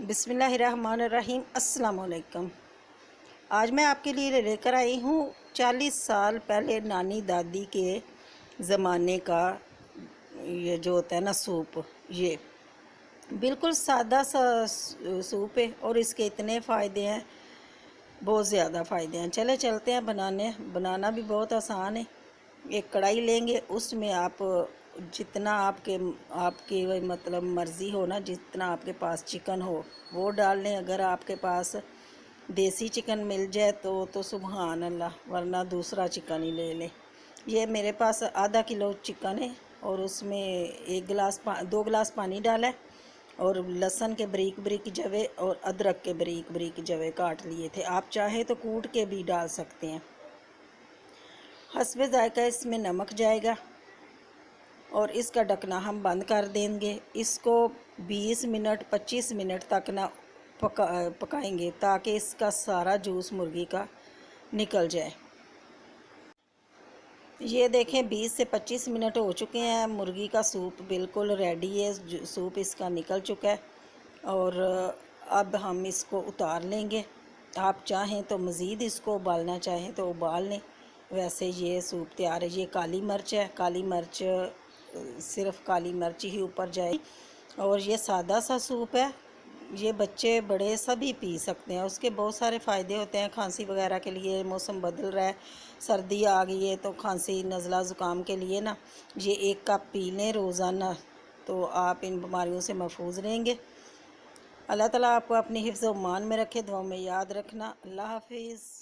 बिस्मिल्लाहिर्रहमानिर्रहीम। अस्सलाम वालेकुम। आज मैं आपके लिए लेकर आई हूँ 40 साल पहले नानी दादी के ज़माने का ये जो होता है ना सूप। ये बिल्कुल सादा सा सूप है और इसके इतने फ़ायदे हैं, बहुत ज़्यादा फ़ायदे हैं। चले चलते हैं बनाना भी बहुत आसान है। एक कढ़ाई लेंगे, उसमें आप जितना आपकी मतलब मर्ज़ी हो ना, जितना आपके पास चिकन हो वो डाल लें। अगर आपके पास देसी चिकन मिल जाए तो सुभान अल्लाह, वरना दूसरा चिकन ही ले लें। ये मेरे पास आधा किलो चिकन है और उसमें 2 गिलास पानी डाला है और लहसुन के बारीक बारीक जवे और अदरक के बारीक बारीक जवे काट लिए थे। आप चाहे तो कूट के भी डाल सकते हैं। हस्बे जायका इसमें नमक जाएगा और इसका ढकना हम बंद कर देंगे। इसको 20 मिनट 25 मिनट तक ना पकाएंगे ताकि इसका सारा जूस मुर्गी का निकल जाए। ये देखें 20 से 25 मिनट हो चुके हैं। मुर्गी का सूप बिल्कुल रेडी है, सूप इसका निकल चुका है और अब हम इसको उतार लेंगे। आप चाहें तो मज़ीद इसको उबालना चाहें तो उबाल लें। वैसे ये सूप तैयार है। ये काली मिर्च है, काली मिर्च सिर्फ काली मिर्च ही ऊपर जाए। और ये सादा सा सूप है, ये बच्चे बड़े सभी पी सकते हैं। उसके बहुत सारे फ़ायदे होते हैं खांसी वगैरह के लिए। मौसम बदल रहा है, सर्दी आ गई है तो खांसी नज़ला ज़ुकाम के लिए ना ये 1 कप पी लें रोज़ाना, तो आप इन बीमारियों से महफूज रहेंगे। अल्लाह ताला आपको अपनी हिफ्ज़-ओ-मान में रखे। दुआ में याद रखना। अल्लाह हाफिज़।